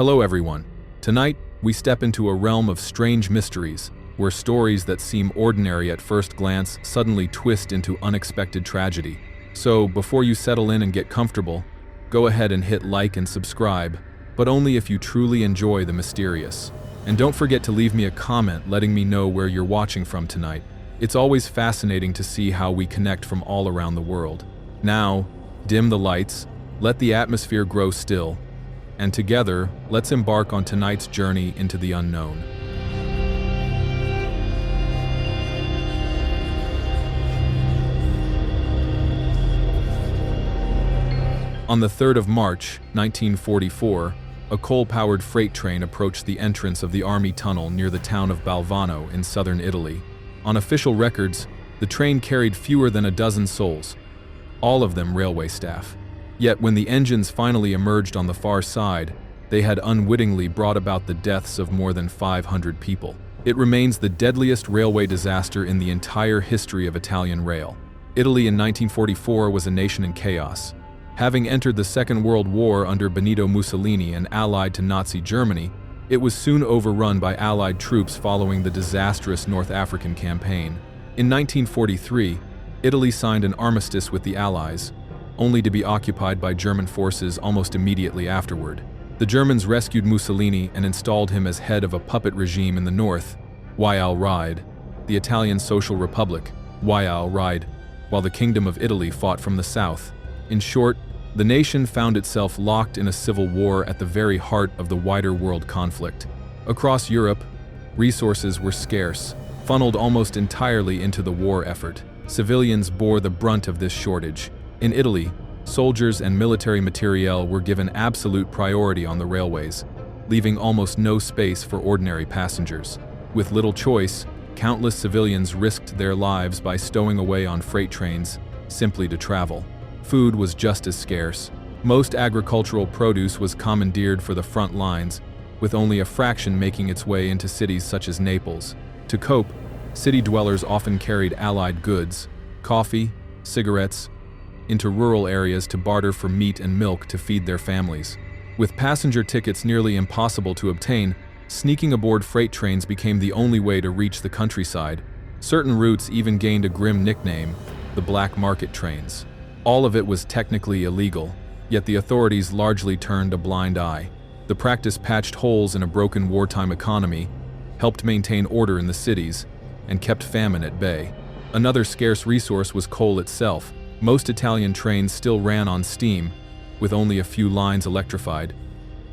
Hello everyone. Tonight, we step into a realm of strange mysteries, where stories that seem ordinary at first glance suddenly twist into unexpected tragedy. So, before you settle in and get comfortable, go ahead and hit like and subscribe, but only if you truly enjoy the mysterious. And don't forget to leave me a comment letting me know where you're watching from tonight. It's always fascinating to see how we connect from all around the world. Now, dim the lights, let the atmosphere grow still, and together, let's embark on tonight's journey into the unknown. On the 3rd of March, 1944, a coal-powered freight train approached the entrance of the Army Tunnel near the town of Balvano in southern Italy. On official records, the train carried fewer than a dozen souls, all of them railway staff. Yet when the engines finally emerged on the far side, they had unwittingly brought about the deaths of more than 500 people. It remains the deadliest railway disaster in the entire history of Italian rail. Italy in 1944 was a nation in chaos. Having entered the Second World War under Benito Mussolini and allied to Nazi Germany, it was soon overrun by Allied troops following the disastrous North African campaign. In 1943, Italy signed an armistice with the Allies, only to be occupied by German forces almost immediately afterward. The Germans rescued Mussolini and installed him as head of a puppet regime in the north, Al Ride, the Italian Social Republic, Al Ride, while the Kingdom of Italy fought from the south. In short, the nation found itself locked in a civil war at the very heart of the wider world conflict. Across Europe, resources were scarce, funneled almost entirely into the war effort. Civilians bore the brunt of this shortage. In Italy, soldiers and military materiel were given absolute priority on the railways, leaving almost no space for ordinary passengers. With little choice, countless civilians risked their lives by stowing away on freight trains simply to travel. Food was just as scarce. Most agricultural produce was commandeered for the front lines, with only a fraction making its way into cities such as Naples. To cope, city dwellers often carried allied goods, coffee, cigarettes, into rural areas to barter for meat and milk to feed their families. With passenger tickets nearly impossible to obtain, sneaking aboard freight trains became the only way to reach the countryside. Certain routes even gained a grim nickname, the black market trains. All of it was technically illegal, yet the authorities largely turned a blind eye. The practice patched holes in a broken wartime economy, helped maintain order in the cities, and kept famine at bay. Another scarce resource was coal itself. Most Italian trains still ran on steam, with only a few lines electrified.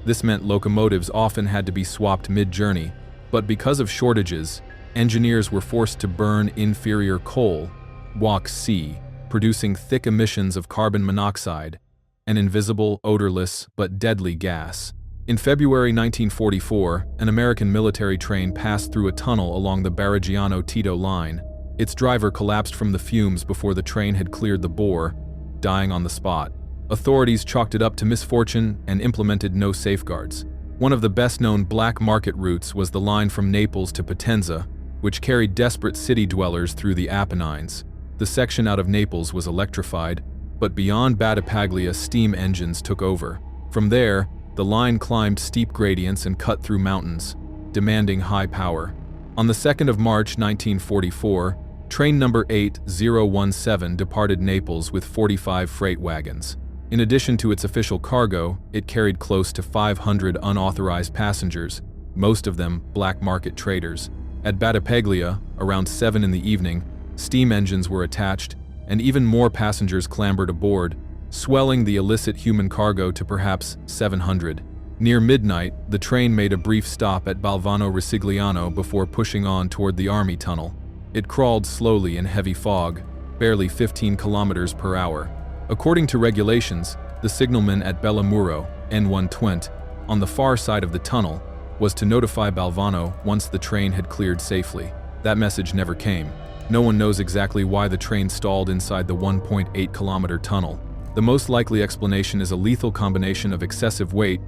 This meant locomotives often had to be swapped mid-journey, but because of shortages, engineers were forced to burn inferior coal, walk C, producing thick emissions of carbon monoxide, an invisible, odorless, but deadly gas. In February 1944, an American military train passed through a tunnel along the Barrigiano-Tito line. Its driver collapsed from the fumes before the train had cleared the bore, dying on the spot. Authorities chalked it up to misfortune and implemented no safeguards. One of the best-known black market routes was the line from Naples to Potenza, which carried desperate city dwellers through the Apennines. The section out of Naples was electrified, but beyond Battipaglia steam engines took over. From there, the line climbed steep gradients and cut through mountains, demanding high power. On the 2nd of March 1944, train number 8017 departed Naples with 45 freight wagons. In addition to its official cargo, it carried close to 500 unauthorized passengers, most of them black market traders. At Battipaglia, around 7 in the evening, steam engines were attached, and even more passengers clambered aboard, swelling the illicit human cargo to perhaps 700. Near midnight, the train made a brief stop at Balvano Resigliano before pushing on toward the Army Tunnel. It crawled slowly in heavy fog, barely 15 kilometers per hour. According to regulations, the signalman at Bellamuro, N120, on the far side of the tunnel, was to notify Balvano once the train had cleared safely. That message never came. No one knows exactly why the train stalled inside the 1.8-kilometer tunnel. The most likely explanation is a lethal combination of excessive weight,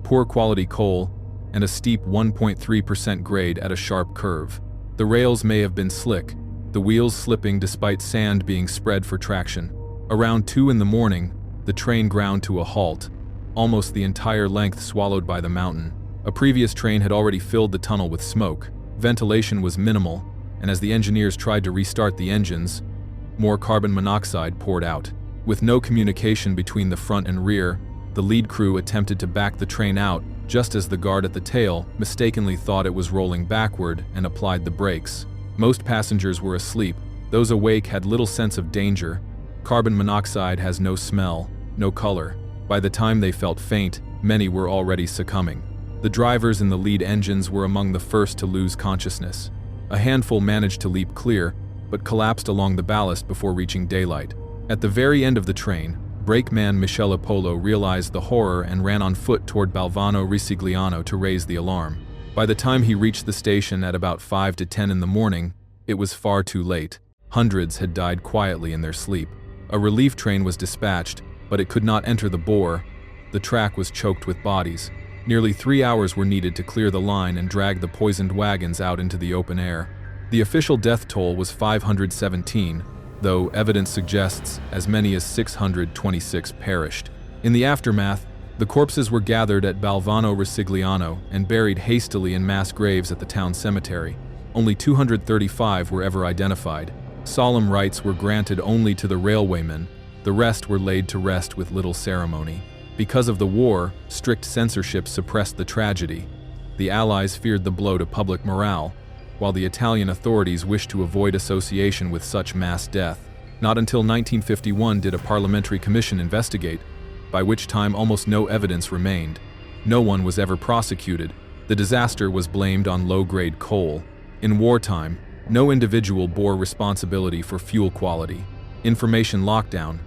poor quality coal, and a steep 1.3% grade at a sharp curve. The rails may have been slick, the wheels slipping despite sand being spread for traction. Around 2 in the morning, the train ground to a halt, almost the entire length swallowed by the mountain. A previous train had already filled the tunnel with smoke. Ventilation was minimal, and as the engineers tried to restart the engines, more carbon monoxide poured out. With no communication between the front and rear, the lead crew attempted to back the train out just as the guard at the tail mistakenly thought it was rolling backward and applied the brakes. Most passengers were asleep. Those awake had little sense of danger. Carbon monoxide has no smell, no color. By the time they felt faint, many were already succumbing. The drivers in the lead engines were among the first to lose consciousness. A handful managed to leap clear, but collapsed along the ballast before reaching daylight. At the very end of the train, brakeman Michele Apollo realized the horror and ran on foot toward Balvano Risigliano to raise the alarm. By the time he reached the station at about 5 to 10 in the morning, it was far too late. Hundreds had died quietly in their sleep. A relief train was dispatched, but it could not enter the bore. The track was choked with bodies. Nearly 3 hours were needed to clear the line and drag the poisoned wagons out into the open air. The official death toll was 517, though evidence suggests as many as 626 perished. In the aftermath, the corpses were gathered at Balvano Risigliano and buried hastily in mass graves at the town cemetery. Only 235 were ever identified. Solemn rites were granted only to the railwaymen. The rest were laid to rest with little ceremony. Because of the war, strict censorship suppressed the tragedy. The Allies feared the blow to public morale, while the Italian authorities wished to avoid association with such mass death. Not until 1951 did a parliamentary commission investigate, by which time almost no evidence remained. No one was ever prosecuted. The disaster was blamed on low-grade coal. In wartime, no individual bore responsibility for fuel quality. Information lockdown,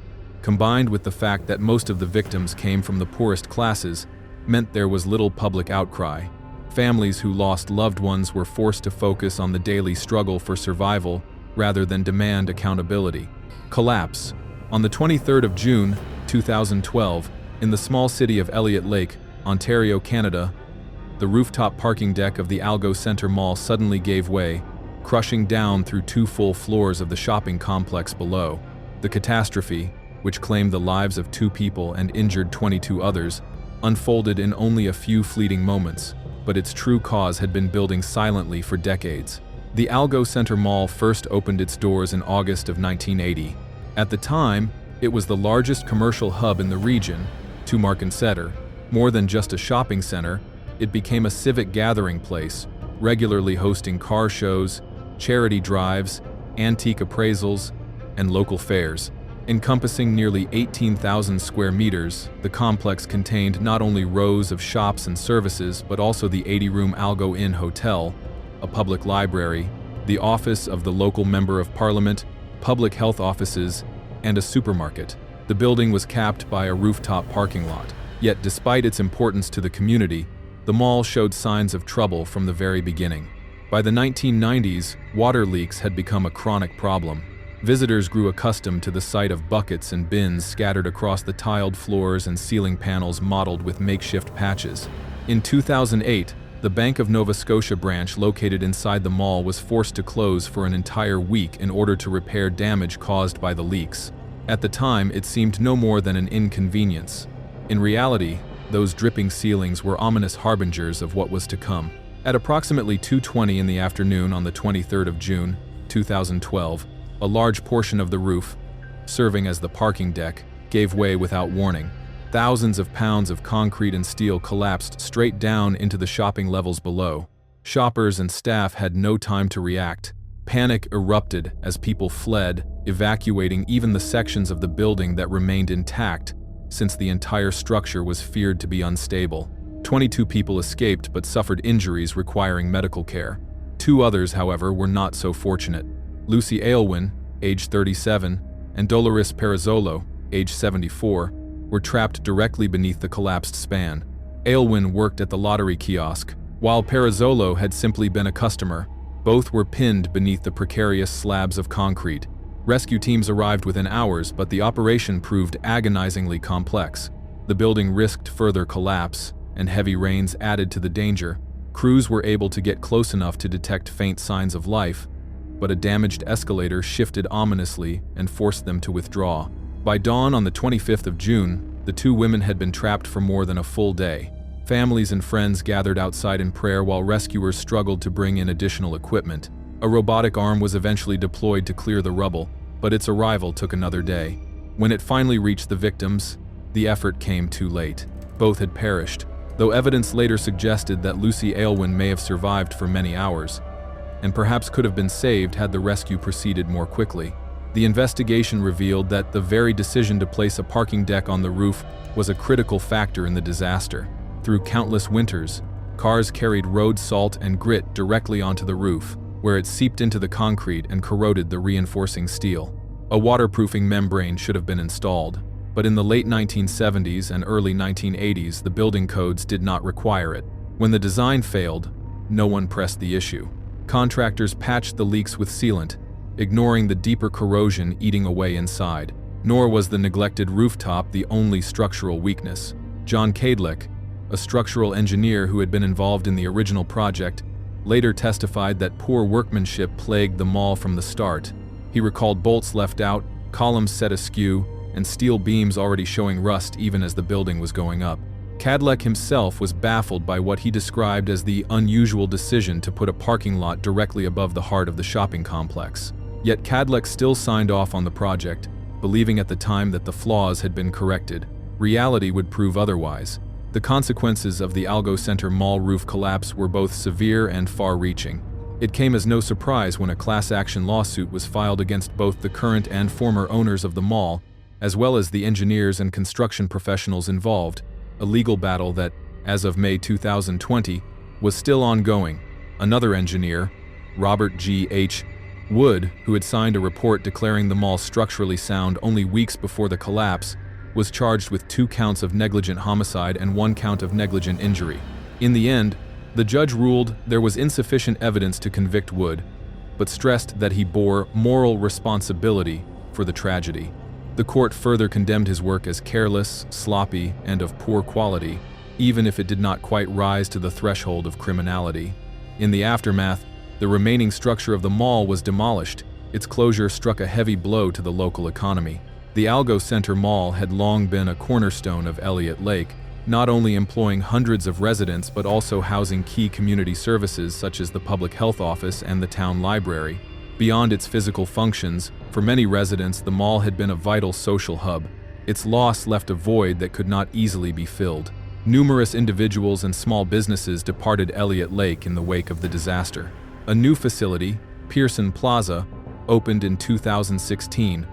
combined with the fact that most of the victims came from the poorest classes, meant there was little public outcry. Families who lost loved ones were forced to focus on the daily struggle for survival rather than demand accountability. Collapse. On the 23rd of June, 2012, in the small city of Elliott Lake, Ontario, Canada, the rooftop parking deck of the Algo Centre Mall suddenly gave way, crushing down through 2 full floors of the shopping complex below. The catastrophe, which claimed the lives of 2 people and injured 22 others, unfolded in only a few fleeting moments, but its true cause had been building silently for decades. The Algo Centre Mall first opened its doors in August of 1980. At the time, it was the largest commercial hub in the region. To Mark and Setter, more than just a shopping center, it became a civic gathering place, regularly hosting car shows, charity drives, antique appraisals, and local fairs. Encompassing nearly 18,000 square meters, the complex contained not only rows of shops and services, but also the 80-room Algo Inn Hotel, a public library, the office of the local member of parliament, public health offices, and a supermarket. The building was capped by a rooftop parking lot. Yet despite its importance to the community, the mall showed signs of trouble from the very beginning. By the 1990s, water leaks had become a chronic problem. Visitors grew accustomed to the sight of buckets and bins scattered across the tiled floors and ceiling panels mottled with makeshift patches. In 2008, the Bank of Nova Scotia branch located inside the mall was forced to close for an entire week in order to repair damage caused by the leaks. At the time, it seemed no more than an inconvenience. In reality, those dripping ceilings were ominous harbingers of what was to come. At approximately 2:20 in the afternoon on the 23rd of June, 2012, a large portion of the roof, serving as the parking deck, gave way without warning. Thousands of pounds of concrete and steel collapsed straight down into the shopping levels below. Shoppers and staff had no time to react. Panic erupted as people fled, evacuating even the sections of the building that remained intact, since the entire structure was feared to be unstable. 22 people escaped but suffered injuries requiring medical care. 2 others, however, were not so fortunate. Lucy Aylwin, age 37, and Dolores Perizzolo, age 74, were trapped directly beneath the collapsed span. Aylwin worked at the lottery kiosk, while Perizzolo had simply been a customer. Both were pinned beneath the precarious slabs of concrete. Rescue teams arrived within hours, but the operation proved agonizingly complex. The building risked further collapse, and heavy rains added to the danger. Crews were able to get close enough to detect faint signs of life, but a damaged escalator shifted ominously and forced them to withdraw. By dawn on the 25th of June, The two women had been trapped for more than a full day. Families and friends gathered outside in prayer while rescuers struggled to bring in additional equipment. A robotic arm was eventually deployed to clear the rubble, but its arrival took another day. When it finally reached the victims, the effort came too late. Both had perished, though evidence later suggested that Lucy Aylwin may have survived for many hours, and perhaps could have been saved had the rescue proceeded more quickly. The investigation revealed that the very decision to place a parking deck on the roof was a critical factor in the disaster. Through countless winters, cars carried road salt and grit directly onto the roof, where it seeped into the concrete and corroded the reinforcing steel. A waterproofing membrane should have been installed, but in the late 1970s and early 1980s, the building codes did not require it. When the design failed, no one pressed the issue. Contractors patched the leaks with sealant, ignoring the deeper corrosion eating away inside. Nor was the neglected rooftop the only structural weakness. John Kadlec, a structural engineer who had been involved in the original project, later testified that poor workmanship plagued the mall from the start. He recalled bolts left out, columns set askew, and steel beams already showing rust even as the building was going up. Kadlec himself was baffled by what he described as the unusual decision to put a parking lot directly above the heart of the shopping complex. Yet Kadlec still signed off on the project, believing at the time that the flaws had been corrected. Reality would prove otherwise. The consequences of the Algo Center mall roof collapse were both severe and far-reaching. It came as no surprise when a class-action lawsuit was filed against both the current and former owners of the mall, as well as the engineers and construction professionals involved, a legal battle that, as of May 2020, was still ongoing. Another engineer, Robert G.H. Wood, who had signed a report declaring the mall structurally sound only weeks before the collapse, was charged with 2 counts of negligent homicide and 1 count of negligent injury. In the end, the judge ruled there was insufficient evidence to convict Wood, but stressed that he bore moral responsibility for the tragedy. The court further condemned his work as careless, sloppy, and of poor quality, even if it did not quite rise to the threshold of criminality. In the aftermath, the remaining structure of the mall was demolished. Its closure struck a heavy blow to the local economy. The Algo Center Mall had long been a cornerstone of Elliott Lake, not only employing hundreds of residents but also housing key community services such as the public health office and the town library. Beyond its physical functions, for many residents the mall had been a vital social hub. Its loss left a void that could not easily be filled. Numerous individuals and small businesses departed Elliott Lake in the wake of the disaster. A new facility, Pearson Plaza, opened in 2016,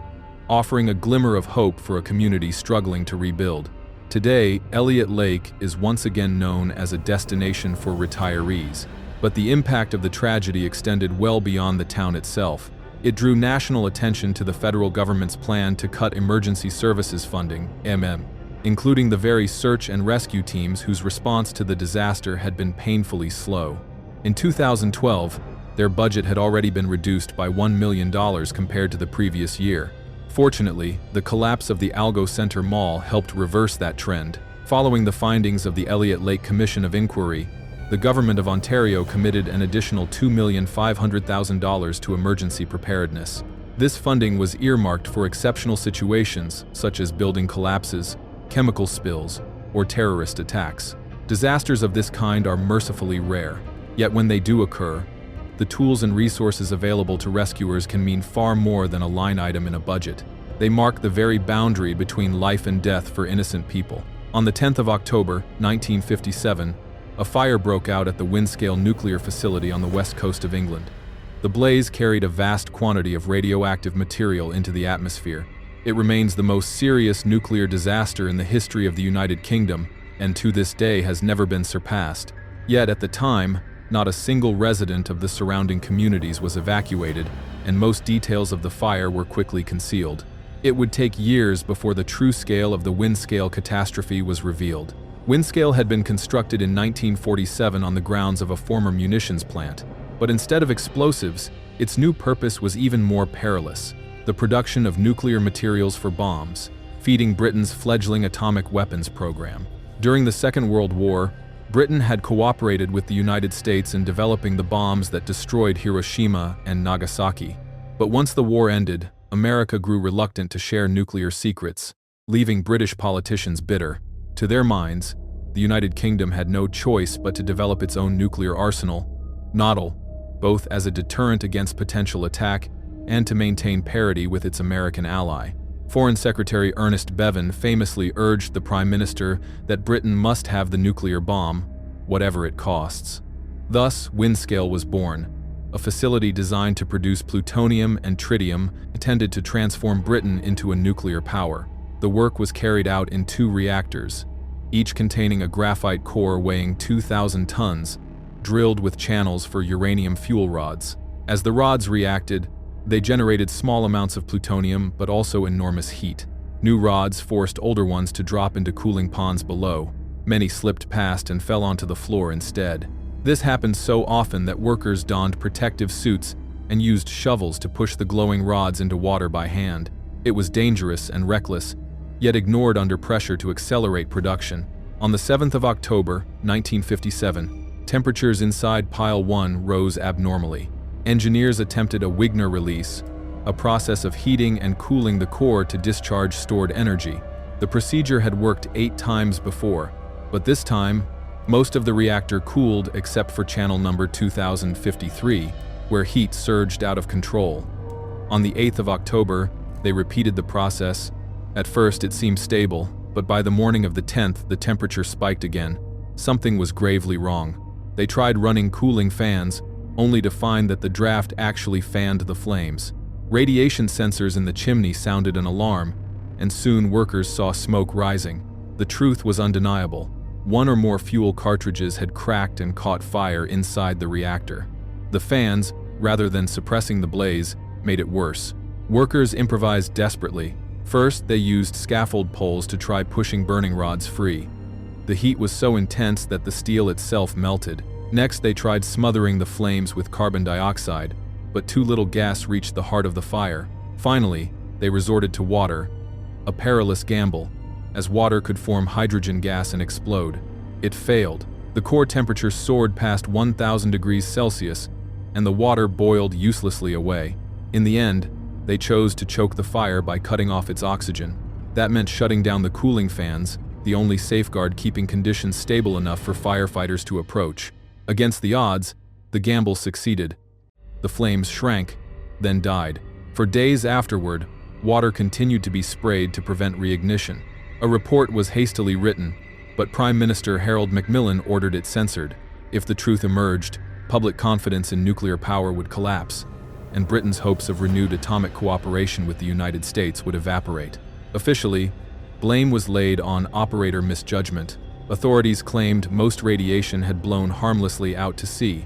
offering a glimmer of hope for a community struggling to rebuild. Today, Elliott Lake is once again known as a destination for retirees, but the impact of the tragedy extended well beyond the town itself. It drew national attention to the federal government's plan to cut emergency services funding, including the very search and rescue teams whose response to the disaster had been painfully slow. In 2012, their budget had already been reduced by $1 million compared to the previous year. Fortunately, the collapse of the Algo Center Mall helped reverse that trend. Following the findings of the Elliott Lake Commission of Inquiry, the Government of Ontario committed an additional $2,500,000 to emergency preparedness. This funding was earmarked for exceptional situations such as building collapses, chemical spills, or terrorist attacks. Disasters of this kind are mercifully rare, yet when they do occur, the tools and resources available to rescuers can mean far more than a line item in a budget. They mark the very boundary between life and death for innocent people. On the 10th of October, 1957, a fire broke out at the Windscale nuclear facility on the west coast of England. The blaze carried a vast quantity of radioactive material into the atmosphere. It remains the most serious nuclear disaster in the history of the United Kingdom, and to this day has never been surpassed. Yet at the time, not a single resident of the surrounding communities was evacuated, and most details of the fire were quickly concealed. It would take years before the true scale of the Windscale catastrophe was revealed. Windscale had been constructed in 1947 on the grounds of a former munitions plant, but instead of explosives, its new purpose was even more perilous: the production of nuclear materials for bombs, feeding Britain's fledgling atomic weapons program. During the Second World War, Britain had cooperated with the United States in developing the bombs that destroyed Hiroshima and Nagasaki. But once the war ended, America grew reluctant to share nuclear secrets, leaving British politicians bitter. To their minds, the United Kingdom had no choice but to develop its own nuclear arsenal, both as a deterrent against potential attack and to maintain parity with its American ally. Foreign Secretary Ernest Bevin famously urged the Prime Minister that Britain must have the nuclear bomb, whatever it costs. Thus, Windscale was born, a facility designed to produce plutonium and tritium intended to transform Britain into a nuclear power. The work was carried out in 2 reactors, each containing a graphite core weighing 2,000 tons, drilled with channels for uranium fuel rods. As the rods reacted, they generated small amounts of plutonium but also enormous heat. New rods forced older ones to drop into cooling ponds below. Many slipped past and fell onto the floor instead. This happened so often that workers donned protective suits and used shovels to push the glowing rods into water by hand. It was dangerous and reckless, yet ignored under pressure to accelerate production. On the 7th of October, 1957, temperatures inside Pile 1 rose abnormally. Engineers attempted a Wigner release, a process of heating and cooling the core to discharge stored energy. The procedure had worked 8 times before, but this time, most of the reactor cooled except for channel number 2053, where heat surged out of control. On the 8th of October, they repeated the process. At first it seemed stable, but by the morning of the 10th, the temperature spiked again. Something was gravely wrong. They tried running cooling fans, only to find that the draft actually fanned the flames. Radiation sensors in the chimney sounded an alarm, and soon workers saw smoke rising. The truth was undeniable. 1 or more fuel cartridges had cracked and caught fire inside the reactor. The fans, rather than suppressing the blaze, made it worse. Workers improvised desperately. First, they used scaffold poles to try pushing burning rods free. The heat was so intense that the steel itself melted. Next, they tried smothering the flames with carbon dioxide, but too little gas reached the heart of the fire. Finally, they resorted to water, a perilous gamble, as water could form hydrogen gas and explode. It failed. The core temperature soared past 1,000 degrees Celsius, and the water boiled uselessly away. In the end, they chose to choke the fire by cutting off its oxygen. That meant shutting down the cooling fans, the only safeguard keeping conditions stable enough for firefighters to approach. Against the odds, the gamble succeeded. The flames shrank, then died. For days afterward, water continued to be sprayed to prevent reignition. A report was hastily written, but Prime Minister Harold Macmillan ordered it censored. If the truth emerged, public confidence in nuclear power would collapse, and Britain's hopes of renewed atomic cooperation with the United States would evaporate. Officially, blame was laid on operator misjudgment. Authorities claimed most radiation had blown harmlessly out to sea.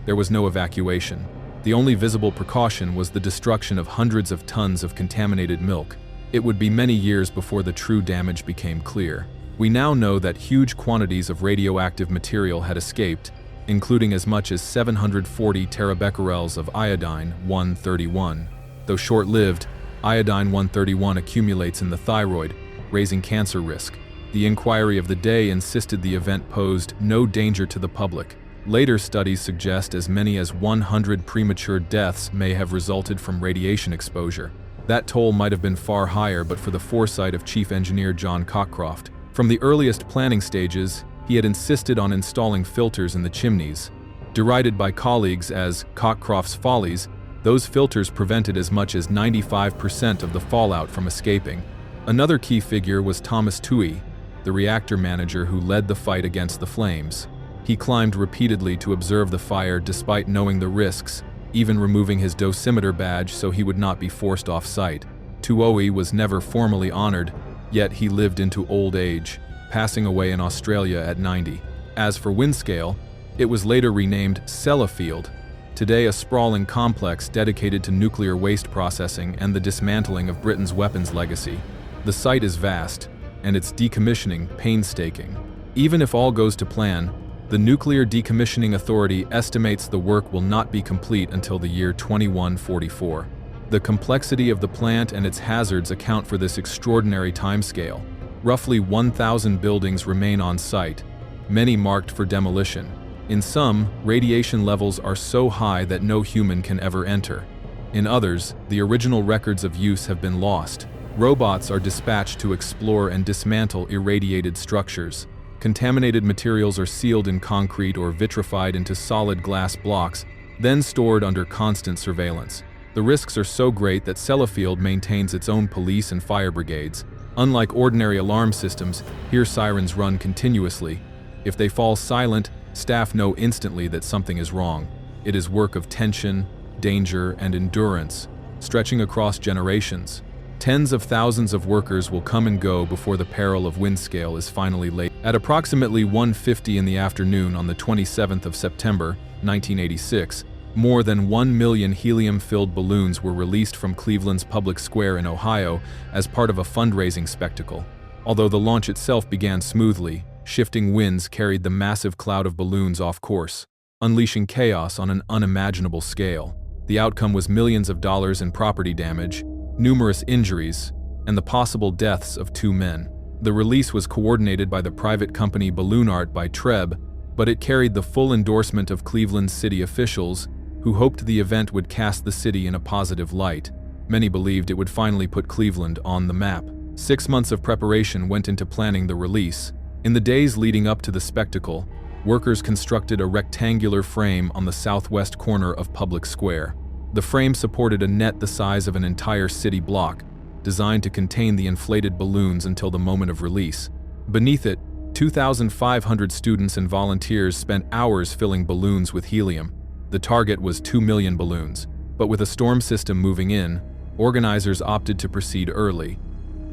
There was no evacuation. The only visible precaution was the destruction of hundreds of tons of contaminated milk. It would be many years before the true damage became clear. We now know that huge quantities of radioactive material had escaped, including as much as 740 terabecquerels of iodine-131. Though short-lived, iodine-131 accumulates in the thyroid, raising cancer risk. The inquiry of the day insisted the event posed no danger to the public. Later studies suggest as many as 100 premature deaths may have resulted from radiation exposure. That toll might have been far higher but for the foresight of Chief Engineer John Cockcroft. From the earliest planning stages, he had insisted on installing filters in the chimneys. Derided by colleagues as Cockcroft's follies, those filters prevented as much as 95% of the fallout from escaping. Another key figure was Thomas Toohey, the reactor manager who led the fight against the flames. He climbed repeatedly to observe the fire despite knowing the risks, even removing his dosimeter badge so he would not be forced off-site. Toohey was never formally honored, yet he lived into old age, passing away in Australia at 90. As for Windscale, it was later renamed Sellafield, today a sprawling complex dedicated to nuclear waste processing and the dismantling of Britain's weapons legacy. The site is vast, and its decommissioning painstaking. Even if all goes to plan, the Nuclear Decommissioning Authority estimates the work will not be complete until the year 2144. The complexity of the plant and its hazards account for this extraordinary timescale. Roughly 1,000 buildings remain on site, many marked for demolition. In some, radiation levels are so high that no human can ever enter. In others, the original records of use have been lost. Robots are dispatched to explore and dismantle irradiated structures. Contaminated materials are sealed in concrete or vitrified into solid glass blocks, then stored under constant surveillance. The risks are so great that Sellafield maintains its own police and fire brigades. Unlike ordinary alarm systems, here sirens run continuously. If they fall silent, staff know instantly that something is wrong. It is work of tension, danger, and endurance, stretching across generations. Tens of thousands of workers will come and go before the peril of wind scale is finally laid. At approximately 1:50 in the afternoon on the 27th of September, 1986, more than 1 million helium-filled balloons were released from Cleveland's public square in Ohio as part of a fundraising spectacle. Although the launch itself began smoothly, shifting winds carried the massive cloud of balloons off course, unleashing chaos on an unimaginable scale. The outcome was millions of dollars in property damage, numerous injuries, and the possible deaths of 2 men. The release was coordinated by the private company Balloon Art by Treb, but it carried the full endorsement of Cleveland's city officials, who hoped the event would cast the city in a positive light. Many believed it would finally put Cleveland on the map. 6 months of preparation went into planning the release. In the days leading up to the spectacle, workers constructed a rectangular frame on the southwest corner of Public Square. The frame supported a net the size of an entire city block, designed to contain the inflated balloons until the moment of release. Beneath it, 2,500 students and volunteers spent hours filling balloons with helium. The target was 2 million balloons, but with a storm system moving in, organizers opted to proceed early,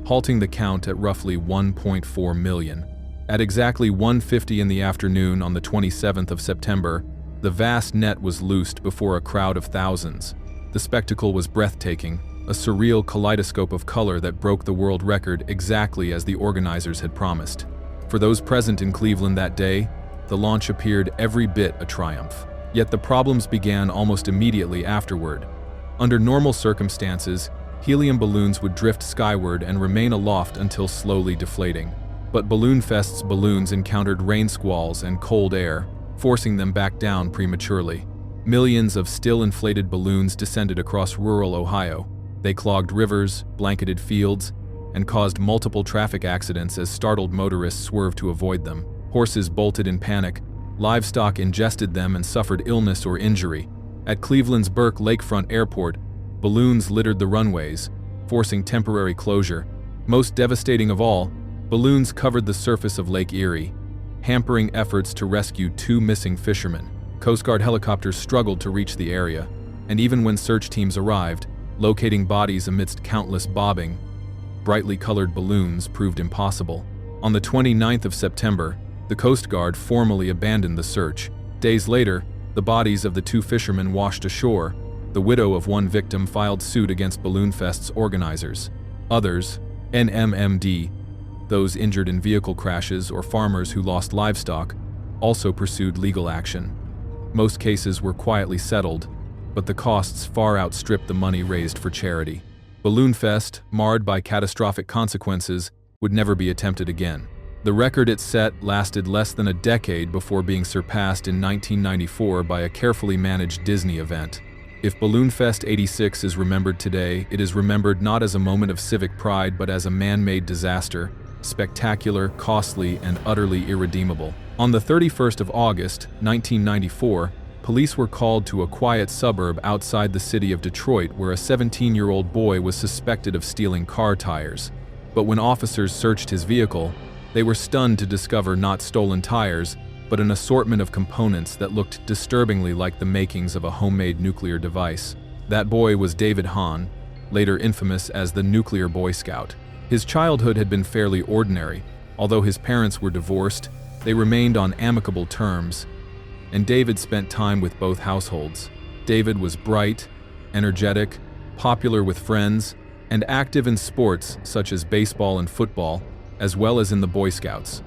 halting the count at roughly 1.4 million. At exactly 1:50 in the afternoon on the 27th of September, the vast net was loosed before a crowd of thousands. The spectacle was breathtaking, a surreal kaleidoscope of color that broke the world record exactly as the organizers had promised. For those present in Cleveland that day, the launch appeared every bit a triumph. Yet the problems began almost immediately afterward. Under normal circumstances, helium balloons would drift skyward and remain aloft until slowly deflating. But Balloon Fest's balloons encountered rain squalls and cold air, forcing them back down prematurely. Millions of still-inflated balloons descended across rural Ohio. They clogged rivers, blanketed fields, and caused multiple traffic accidents as startled motorists swerved to avoid them. Horses bolted in panic, livestock ingested them and suffered illness or injury. At Cleveland's Burke Lakefront Airport, balloons littered the runways, forcing temporary closure. Most devastating of all, balloons covered the surface of Lake Erie, hampering efforts to rescue 2 missing fishermen. Coast Guard helicopters struggled to reach the area, and even when search teams arrived, locating bodies amidst countless bobbing, brightly colored balloons proved impossible. On the 29th of September, the Coast Guard formally abandoned the search. Days later, the bodies of the 2 fishermen washed ashore. The widow of one victim filed suit against Balloon Fest's organizers. Others, NMMD, those injured in vehicle crashes or farmers who lost livestock, also pursued legal action. Most cases were quietly settled, but the costs far outstripped the money raised for charity. Balloon Fest, marred by catastrophic consequences, would never be attempted again. The record it set lasted less than a decade before being surpassed in 1994 by a carefully managed Disney event. If Balloon Fest '86 is remembered today, it is remembered not as a moment of civic pride but as a man-made disaster, spectacular, costly, and utterly irredeemable. On the 31st of August, 1994, police were called to a quiet suburb outside the city of Detroit where a 17-year-old boy was suspected of stealing car tires. But when officers searched his vehicle, they were stunned to discover not stolen tires, but an assortment of components that looked disturbingly like the makings of a homemade nuclear device. That boy was David Hahn, later infamous as the Nuclear Boy Scout. His childhood had been fairly ordinary. Although his parents were divorced, they remained on amicable terms, and David spent time with both households. David was bright, energetic, popular with friends, and active in sports such as baseball and football, as well as in the Boy Scouts.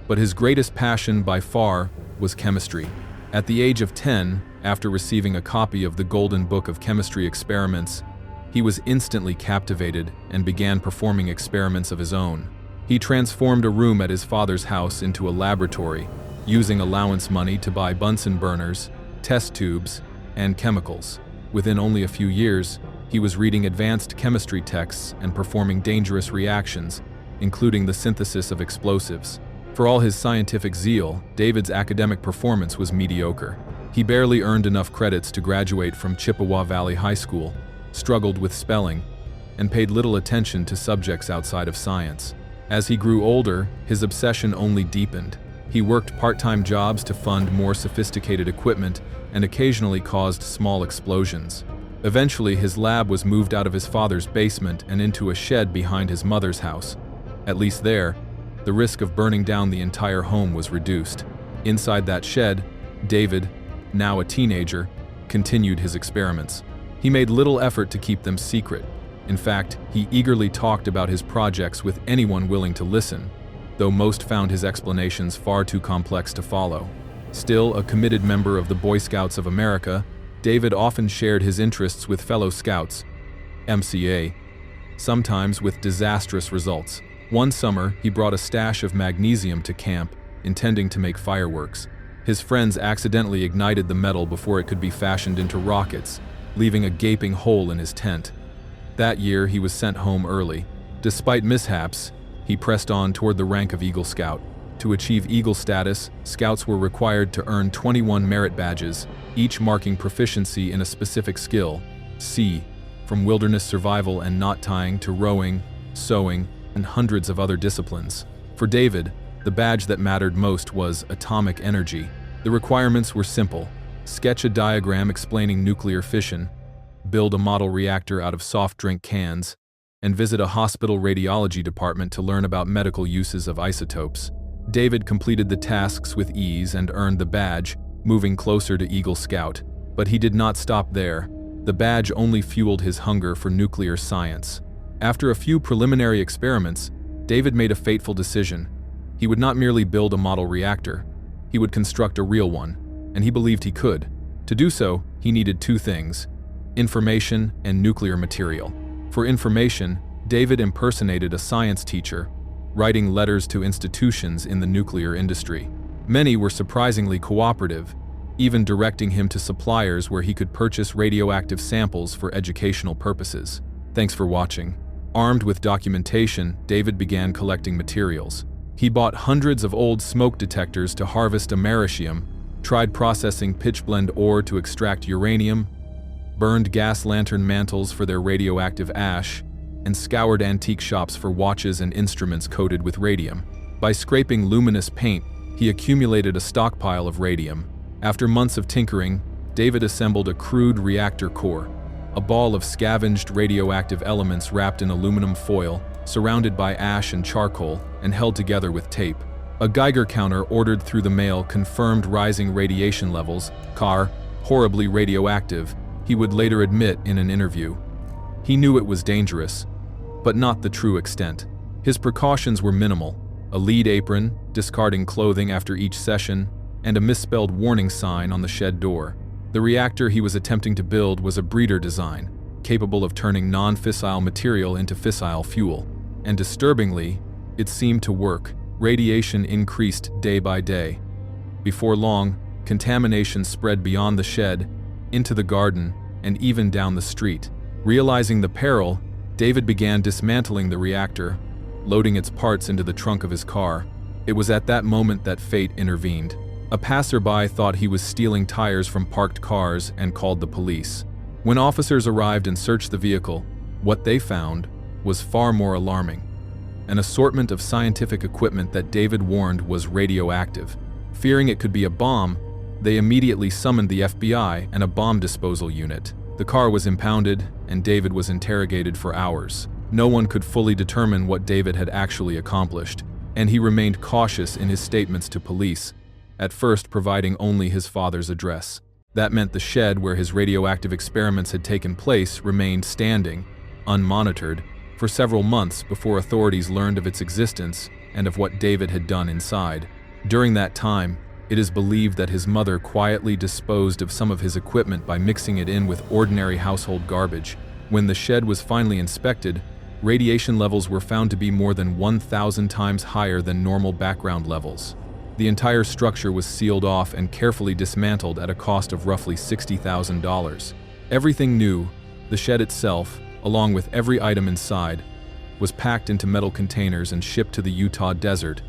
But his greatest passion by far was chemistry. At the age of 10, after receiving a copy of the Golden Book of Chemistry Experiments, he was instantly captivated and began performing experiments of his own. He transformed a room at his father's house into a laboratory, using allowance money to buy Bunsen burners, test tubes, and chemicals. Within only a few years, He was reading advanced chemistry texts and performing dangerous reactions, including the synthesis of explosives. For all his scientific zeal, David's academic performance was mediocre. He barely earned enough credits to graduate from Chippewa Valley High School, struggled with spelling, and paid little attention to subjects outside of science. As he grew older, his obsession only deepened. He worked part-time jobs to fund more sophisticated equipment and occasionally caused small explosions. Eventually, his lab was moved out of his father's basement and into a shed behind his mother's house. At least there, the risk of burning down the entire home was reduced. Inside that shed, David, now a teenager, continued his experiments. He made little effort to keep them secret. In fact, he eagerly talked about his projects with anyone willing to listen, though most found his explanations far too complex to follow. Still a committed member of the Boy Scouts of America, David often shared his interests with fellow scouts, MCA, sometimes with disastrous results. One summer, he brought a stash of magnesium to camp, intending to make fireworks. His friends accidentally ignited the metal before it could be fashioned into rockets, leaving a gaping hole in his tent. That year, he was sent home early. Despite mishaps, he pressed on toward the rank of Eagle Scout. To achieve Eagle status, scouts were required to earn 21 merit badges, each marking proficiency in a specific skill. See, from wilderness survival and knot tying to rowing, sewing, and hundreds of other disciplines. For David, the badge that mattered most was atomic energy. The requirements were simple: sketch a diagram explaining nuclear fission, build a model reactor out of soft drink cans, and visit a hospital radiology department to learn about medical uses of isotopes. David completed the tasks with ease and earned the badge, moving closer to Eagle Scout. But he did not stop there. The badge only fueled his hunger for nuclear science. After a few preliminary experiments, David made a fateful decision. He would not merely build a model reactor, he would construct a real one, and he believed he could. To do so, he needed two things: information and nuclear material. For information, David impersonated a science teacher, writing letters to institutions in the nuclear industry. Many were surprisingly cooperative, even directing him to suppliers where he could purchase radioactive samples for educational purposes. Thanks for watching. Armed with documentation, David began collecting materials. He bought hundreds of old smoke detectors to harvest americium, tried processing pitchblende ore to extract uranium, burned gas lantern mantles for their radioactive ash, and scoured antique shops for watches and instruments coated with radium. By scraping luminous paint, he accumulated a stockpile of radium. After months of tinkering, David assembled a crude reactor core, a ball of scavenged radioactive elements wrapped in aluminum foil, surrounded by ash and charcoal, and held together with tape. A Geiger counter ordered through the mail confirmed rising radiation levels, horribly radioactive, he would later admit in an interview. He knew it was dangerous, but not the true extent. His precautions were minimal: a lead apron, discarding clothing after each session, and a misspelled warning sign on the shed door. The reactor he was attempting to build was a breeder design, capable of turning non-fissile material into fissile fuel. And disturbingly, it seemed to work. Radiation increased day by day. Before long, contamination spread beyond the shed, into the garden, and even down the street. Realizing the peril, David began dismantling the reactor, loading its parts into the trunk of his car. It was at that moment that fate intervened. A passerby thought he was stealing tires from parked cars and called the police. When officers arrived and searched the vehicle, what they found was far more alarming: an assortment of scientific equipment that David warned was radioactive. Fearing it could be a bomb, they immediately summoned the FBI and a bomb disposal unit. The car was impounded, and David was interrogated for hours. No one could fully determine what David had actually accomplished, and he remained cautious in his statements to police, at first providing only his father's address. That meant the shed where his radioactive experiments had taken place remained standing, unmonitored, for several months before authorities learned of its existence and of what David had done inside. During that time, it is believed that his mother quietly disposed of some of his equipment by mixing it in with ordinary household garbage. When the shed was finally inspected, radiation levels were found to be more than 1,000 times higher than normal background levels. The entire structure was sealed off and carefully dismantled at a cost of roughly $60,000. Everything new, The shed itself, along with every item inside, was packed into metal containers and shipped to the Utah desert,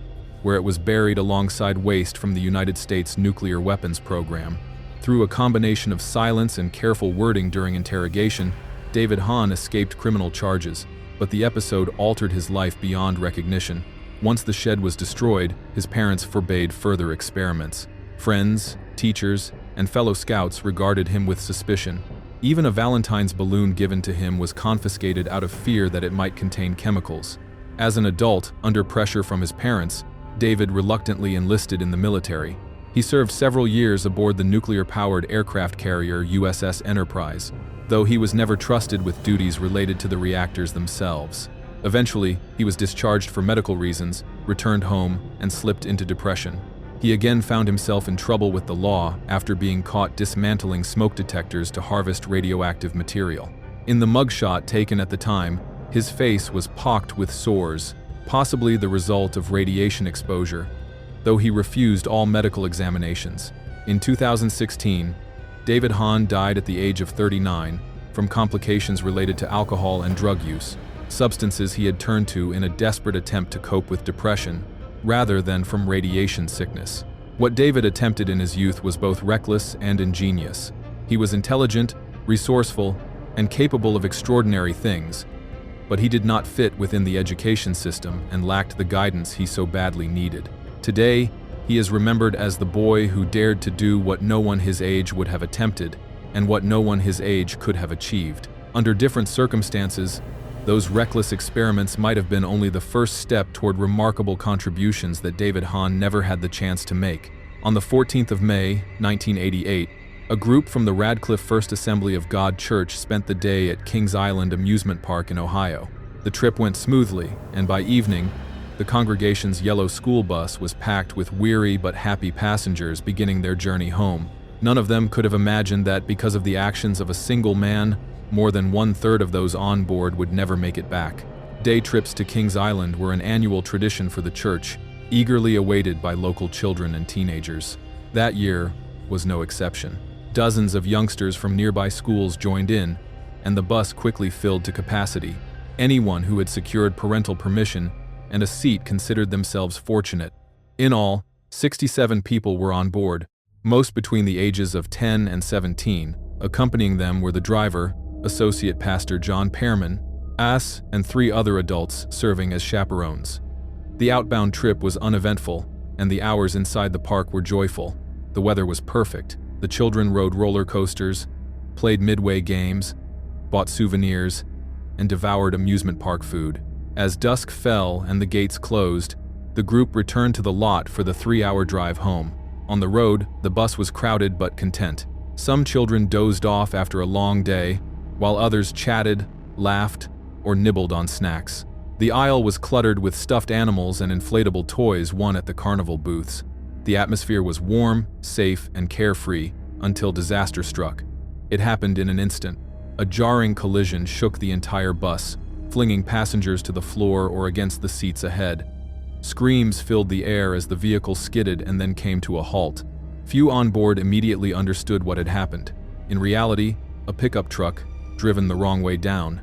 where it was buried alongside waste from the United States nuclear weapons program. Through a combination of silence and careful wording during interrogation, David Hahn escaped criminal charges, but the episode altered his life beyond recognition. Once the shed was destroyed, his parents forbade further experiments. Friends, teachers, and fellow scouts regarded him with suspicion. Even a Valentine's balloon given to him was confiscated out of fear that it might contain chemicals. As an adult, under pressure from his parents, David reluctantly enlisted in the military. He served several years aboard the nuclear-powered aircraft carrier USS Enterprise, though he was never trusted with duties related to the reactors themselves. Eventually, he was discharged for medical reasons, returned home, and slipped into depression. He again found himself in trouble with the law after being caught dismantling smoke detectors to harvest radioactive material. In the mugshot taken at the time, his face was pocked with sores, possibly the result of radiation exposure, though he refused all medical examinations. In 2016, David Hahn died at the age of 39 from complications related to alcohol and drug use, substances he had turned to in a desperate attempt to cope with depression, rather than from radiation sickness. What David attempted in his youth was both reckless and ingenious. He was intelligent, resourceful, and capable of extraordinary things, but he did not fit within the education system and lacked the guidance he so badly needed. Today, he is remembered as the boy who dared to do what no one his age would have attempted, and what no one his age could have achieved. Under different circumstances, those reckless experiments might have been only the first step toward remarkable contributions that David Hahn never had the chance to make. On the 14th of May, 1988, a group from the Radcliffe First Assembly of God Church spent the day at Kings Island Amusement Park in Ohio. The trip went smoothly, and by evening, the congregation's yellow school bus was packed with weary but happy passengers beginning their journey home. None of them could have imagined that because of the actions of a single man, more than 1/3 of those on board would never make it back. Day trips to Kings Island were an annual tradition for the church, eagerly awaited by local children and teenagers. That year was no exception. Dozens of youngsters from nearby schools joined in, and the bus quickly filled to capacity. Anyone who had secured parental permission and a seat considered themselves fortunate. In all, 67 people were on board, most between the ages of 10 and 17. Accompanying them were the driver, Associate Pastor John Pearman, and 3 other adults serving as chaperones. The outbound trip was uneventful, and the hours inside the park were joyful. The weather was perfect. The children rode roller coasters, played midway games, bought souvenirs, and devoured amusement park food. As dusk fell and the gates closed, the group returned to the lot for the 3-hour drive home. On the road, the bus was crowded but content. Some children dozed off after a long day, while others chatted, laughed, or nibbled on snacks. The aisle was cluttered with stuffed animals and inflatable toys won at the carnival booths. The atmosphere was warm, safe, and carefree until disaster struck. It happened in an instant. A jarring collision shook the entire bus, flinging passengers to the floor or against the seats ahead. Screams filled the air as the vehicle skidded and then came to a halt. Few on board immediately understood what had happened. In reality, a pickup truck, driven the wrong way down,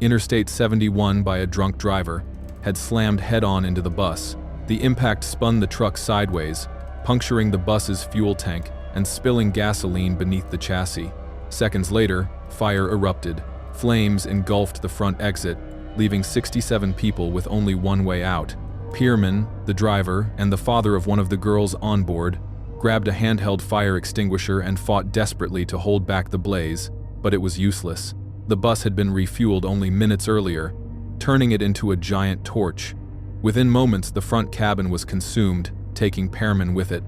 Interstate 71 by a drunk driver, had slammed head-on into the bus. The impact spun the truck sideways, puncturing the bus's fuel tank and spilling gasoline beneath the chassis. Seconds later, fire erupted. Flames engulfed the front exit, leaving 67 people with only one way out. Pearman, the driver, and the father of one of the girls on board, grabbed a handheld fire extinguisher and fought desperately to hold back the blaze, but it was useless. The bus had been refueled only minutes earlier, turning it into a giant torch. Within moments, the front cabin was consumed, taking Pearman with it.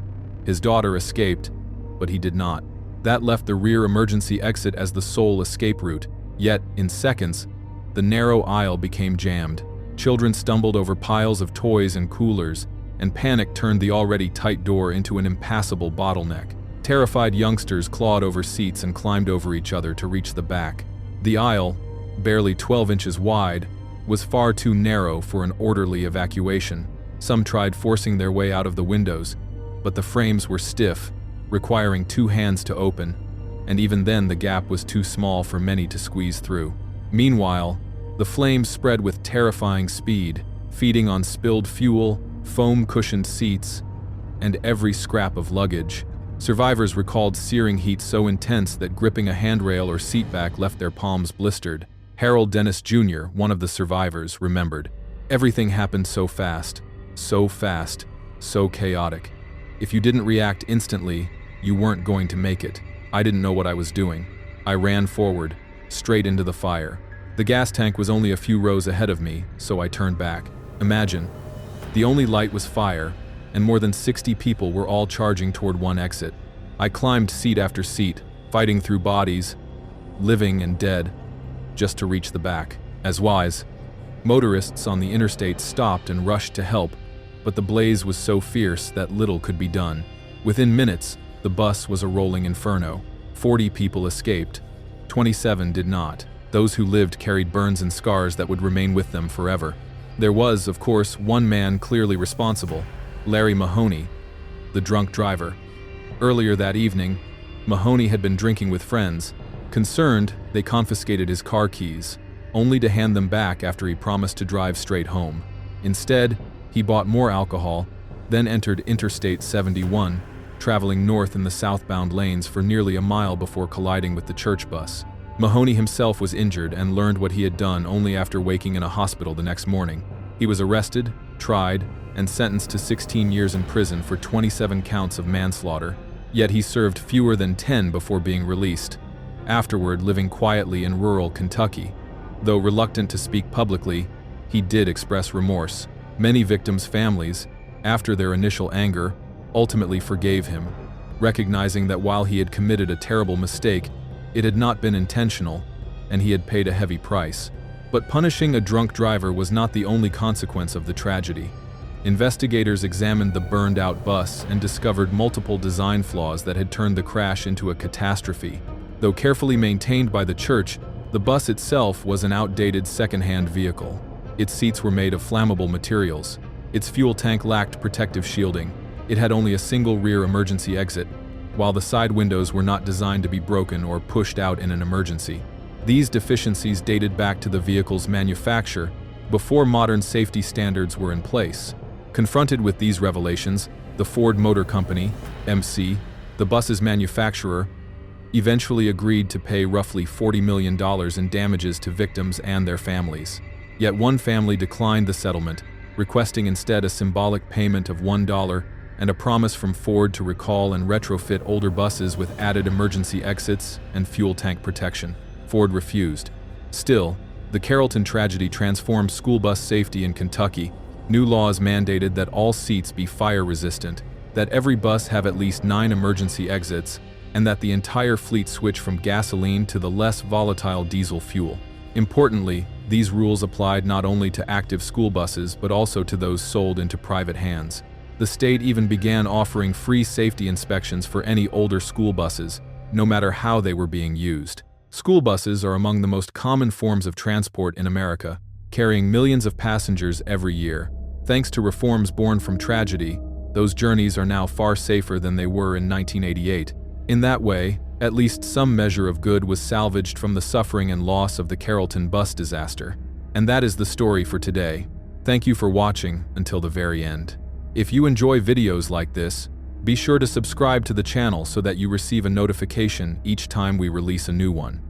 His daughter escaped, but he did not. That left the rear emergency exit as the sole escape route. Yet, in seconds, the narrow aisle became jammed. Children stumbled over piles of toys and coolers, and panic turned the already tight door into an impassable bottleneck. Terrified youngsters clawed over seats and climbed over each other to reach the back. The aisle, barely 12 inches wide, was far too narrow for an orderly evacuation. Some tried forcing their way out of the windows, but the frames were stiff, requiring 2 hands to open, and even then the gap was too small for many to squeeze through. Meanwhile, the flames spread with terrifying speed, feeding on spilled fuel, foam-cushioned seats, and every scrap of luggage. Survivors recalled searing heat so intense that gripping a handrail or seat back left their palms blistered. Harold Dennis Jr., one of the survivors, remembered, "Everything happened so fast, so chaotic. If you didn't react instantly, you weren't going to make it. I didn't know what I was doing. I ran forward, straight into the fire. The gas tank was only a few rows ahead of me, so I turned back. Imagine. The only light was fire, and more than 60 people were all charging toward one exit. I climbed seat after seat, fighting through bodies, living and dead, just to reach the back. As wise, motorists on the interstate stopped and rushed to help, but the blaze was so fierce that little could be done. Within minutes, the bus was a rolling inferno. 40 people escaped. 27 did not. Those who lived carried burns and scars that would remain with them forever. There was, of course, one man clearly responsible, Larry Mahoney, the drunk driver. Earlier that evening, Mahoney had been drinking with friends. Concerned, they confiscated his car keys, only to hand them back after he promised to drive straight home. Instead, he bought more alcohol, then entered Interstate 71, traveling north in the southbound lanes for nearly a mile before colliding with the church bus. Mahoney himself was injured and learned what he had done only after waking in a hospital the next morning. He was arrested, tried, and sentenced to 16 years in prison for 27 counts of manslaughter, yet he served fewer than 10 before being released, afterward living quietly in rural Kentucky. Though reluctant to speak publicly, he did express remorse. Many victims' families, after their initial anger, ultimately forgave him, recognizing that while he had committed a terrible mistake, it had not been intentional, and he had paid a heavy price. But punishing a drunk driver was not the only consequence of the tragedy. Investigators examined the burned-out bus and discovered multiple design flaws that had turned the crash into a catastrophe. Though carefully maintained by the church, the bus itself was an outdated second-hand vehicle. Its seats were made of flammable materials. Its fuel tank lacked protective shielding. It had only a single rear emergency exit, while the side windows were not designed to be broken or pushed out in an emergency. These deficiencies dated back to the vehicle's manufacture, before modern safety standards were in place. Confronted with these revelations, the Ford Motor Company, MC, the bus's manufacturer, eventually agreed to pay roughly $40 million in damages to victims and their families. Yet one family declined the settlement, requesting instead a symbolic payment of $1 and a promise from Ford to recall and retrofit older buses with added emergency exits and fuel tank protection. Ford refused. Still, the Carrollton tragedy transformed school bus safety in Kentucky. New laws mandated that all seats be fire-resistant, that every bus have at least 9 emergency exits, and that the entire fleet switch from gasoline to the less volatile diesel fuel. Importantly, these rules applied not only to active school buses but also to those sold into private hands. The state even began offering free safety inspections for any older school buses, no matter how they were being used. School buses are among the most common forms of transport in America, carrying millions of passengers every year. Thanks to reforms born from tragedy, those journeys are now far safer than they were in 1988. In that way, at least some measure of good was salvaged from the suffering and loss of the Carrollton bus disaster. And that is the story for today. Thank you for watching until the very end. If you enjoy videos like this, be sure to subscribe to the channel so that you receive a notification each time we release a new one.